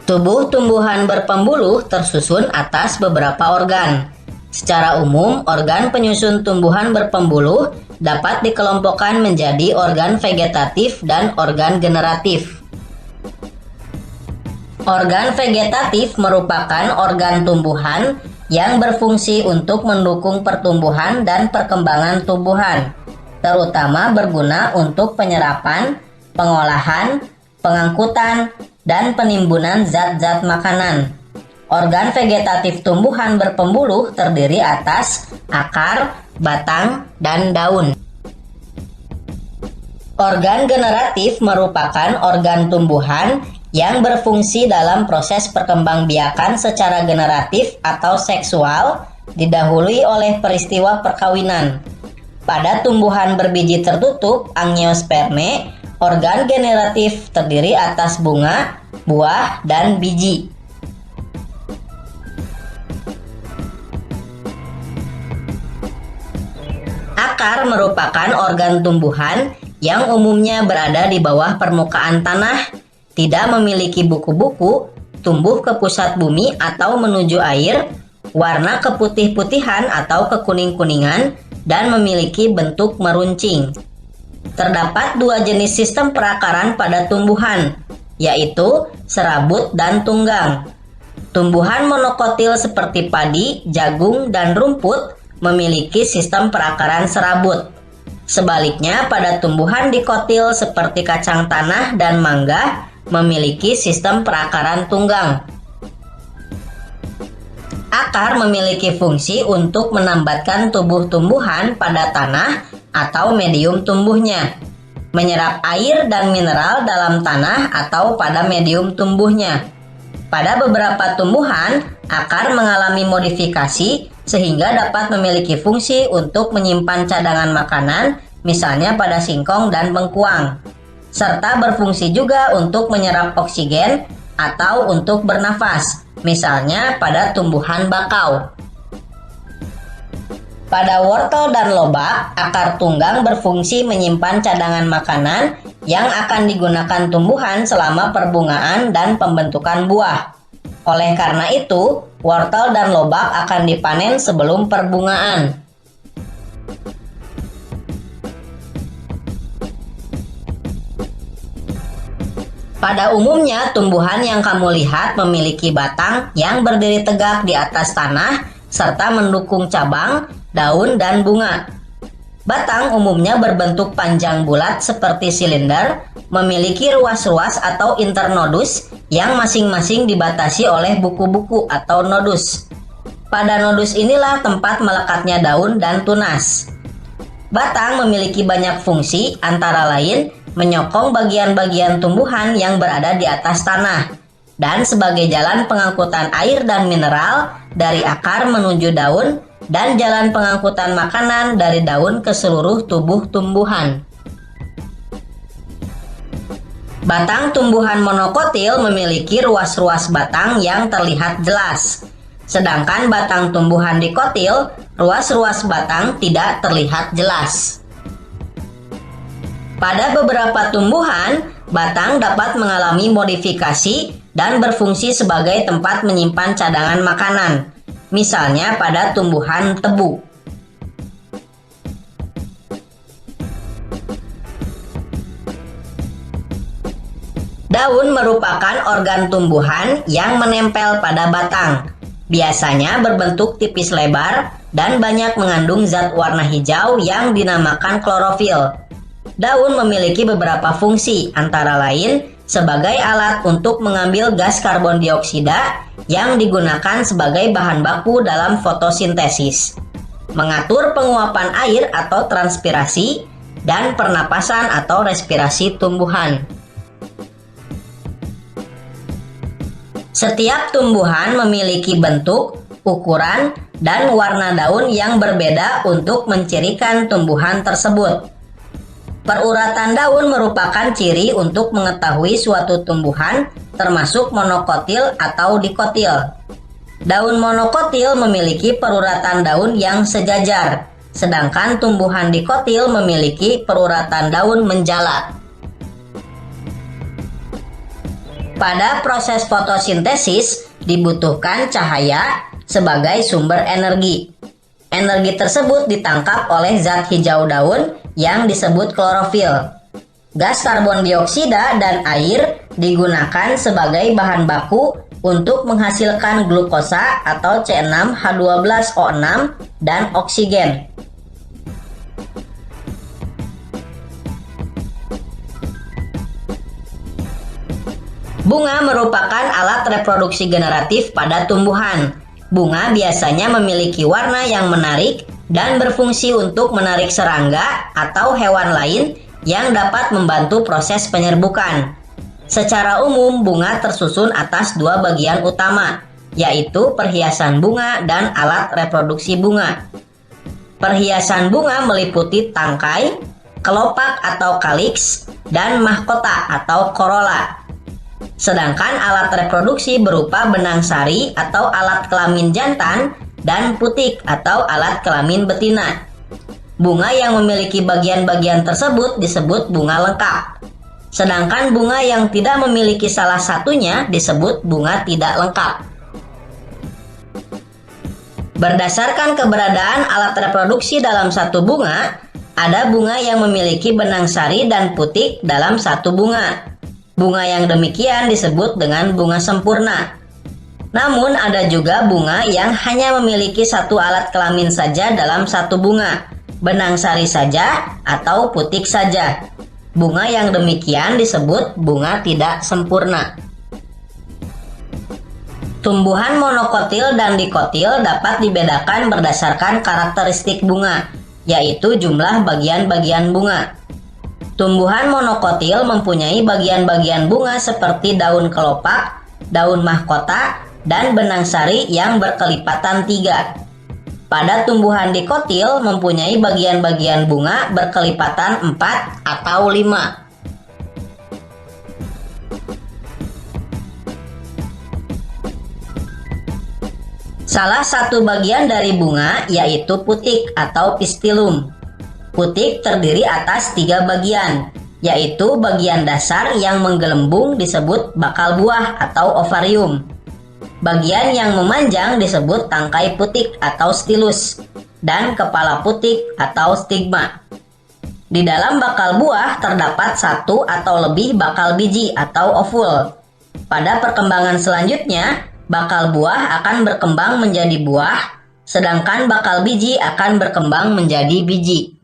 Tubuh tumbuhan berpembuluh tersusun atas beberapa organ. Secara umum, organ penyusun tumbuhan berpembuluh dapat dikelompokkan menjadi organ vegetatif dan organ generatif. Organ vegetatif merupakan organ tumbuhan yang berfungsi untuk mendukung pertumbuhan dan perkembangan tumbuhan, terutama berguna untuk penyerapan, pengolahan, pengangkutan, dan penimbunan zat-zat makanan. Organ vegetatif tumbuhan berpembuluh terdiri atas akar, batang, dan daun. Organ generatif merupakan organ tumbuhan yang berfungsi dalam proses perkembangbiakan secara generatif atau seksual, didahului oleh peristiwa perkawinan. Pada tumbuhan berbiji tertutup, angiosperme, organ generatif terdiri atas bunga, buah, dan biji. Akar merupakan organ tumbuhan yang umumnya berada di bawah permukaan tanah, tidak memiliki buku-buku, tumbuh ke pusat bumi atau menuju air, warna keputih-putihan atau kekuning-kuningan, dan memiliki bentuk meruncing. Terdapat dua jenis sistem perakaran pada tumbuhan, yaitu serabut dan tunggang. Tumbuhan monokotil seperti padi, jagung, dan rumput memiliki sistem perakaran serabut. Sebaliknya, pada tumbuhan dikotil seperti kacang tanah dan mangga memiliki sistem perakaran tunggang. Akar memiliki fungsi untuk menambatkan tubuh tumbuhan pada tanah atau medium tumbuhnya, menyerap air dan mineral dalam tanah atau pada medium tumbuhnya. Pada beberapa tumbuhan, akar mengalami modifikasi sehingga dapat memiliki fungsi untuk menyimpan cadangan makanan, misalnya pada singkong dan bengkuang, serta berfungsi juga untuk menyerap oksigen atau untuk bernafas, misalnya pada tumbuhan bakau. Pada wortel dan lobak, akar tunggang berfungsi menyimpan cadangan makanan yang akan digunakan tumbuhan selama perbungaan dan pembentukan buah. Oleh karena itu, wortel dan lobak akan dipanen sebelum perbungaan. Pada umumnya, tumbuhan yang kamu lihat memiliki batang yang berdiri tegak di atas tanah serta mendukung cabang, daun, dan bunga. Batang umumnya berbentuk panjang bulat seperti silinder, memiliki ruas-ruas atau internodus yang masing-masing dibatasi oleh buku-buku atau nodus. Pada nodus inilah tempat melekatnya daun dan tunas. Batang memiliki banyak fungsi, antara lain menyokong bagian-bagian tumbuhan yang berada di atas tanah, dan sebagai jalan pengangkutan air dan mineral dari akar menuju daun, dan jalan pengangkutan makanan dari daun ke seluruh tubuh tumbuhan. Batang tumbuhan monokotil memiliki ruas-ruas batang yang terlihat jelas, sedangkan batang tumbuhan dikotil, ruas-ruas batang tidak terlihat jelas. Pada beberapa tumbuhan, batang dapat mengalami modifikasi dan berfungsi sebagai tempat menyimpan cadangan makanan, misalnya pada tumbuhan tebu. Daun merupakan organ tumbuhan yang menempel pada batang. Biasanya berbentuk tipis lebar dan banyak mengandung zat warna hijau yang dinamakan klorofil. Daun memiliki beberapa fungsi, antara lain sebagai alat untuk mengambil gas karbon dioksida yang digunakan sebagai bahan baku dalam fotosintesis, mengatur penguapan air atau transpirasi, dan pernapasan atau respirasi tumbuhan. Setiap tumbuhan memiliki bentuk, ukuran, dan warna daun yang berbeda untuk mencirikan tumbuhan tersebut. Peruratan daun merupakan ciri untuk mengetahui suatu tumbuhan, termasuk monokotil atau dikotil. Daun monokotil memiliki peruratan daun yang sejajar, sedangkan tumbuhan dikotil memiliki peruratan daun menjala. Pada proses fotosintesis dibutuhkan cahaya sebagai sumber energi. Energi tersebut ditangkap oleh zat hijau daun yang disebut klorofil. Gas karbon dioksida dan air digunakan sebagai bahan baku untuk menghasilkan glukosa atau C6H12O6 dan oksigen. Bunga merupakan alat reproduksi generatif pada tumbuhan. Bunga biasanya memiliki warna yang menarik dan berfungsi untuk menarik serangga atau hewan lain yang dapat membantu proses penyerbukan. Secara umum, bunga tersusun atas dua bagian utama, yaitu perhiasan bunga dan alat reproduksi bunga. Perhiasan bunga meliputi tangkai, kelopak atau kaliks, dan mahkota atau corolla. Sedangkan alat reproduksi berupa benang sari atau alat kelamin jantan dan putik atau alat kelamin betina. Bunga yang memiliki bagian-bagian tersebut disebut bunga lengkap. Sedangkan bunga yang tidak memiliki salah satunya disebut bunga tidak lengkap. Berdasarkan keberadaan alat reproduksi dalam satu bunga, ada bunga yang memiliki benang sari dan putik dalam satu bunga. Bunga yang demikian disebut dengan bunga sempurna. Namun ada juga bunga yang hanya memiliki satu alat kelamin saja dalam satu bunga, benang sari saja atau putik saja. Bunga yang demikian disebut bunga tidak sempurna. Tumbuhan monokotil dan dikotil dapat dibedakan berdasarkan karakteristik bunga, yaitu jumlah bagian-bagian bunga. Tumbuhan monokotil mempunyai bagian-bagian bunga seperti daun kelopak, daun mahkota, dan benang sari yang berkelipatan 3. Pada tumbuhan dikotil mempunyai bagian-bagian bunga berkelipatan 4 atau 5. Salah satu bagian dari bunga yaitu putik atau pistilum. Putik terdiri atas 3 bagian, yaitu bagian dasar yang menggelembung disebut bakal buah atau ovarium. Bagian yang memanjang disebut tangkai putik atau stilus, dan kepala putik atau stigma. Di dalam bakal buah terdapat satu atau lebih bakal biji atau ovul. Pada perkembangan selanjutnya, bakal buah akan berkembang menjadi buah, sedangkan bakal biji akan berkembang menjadi biji.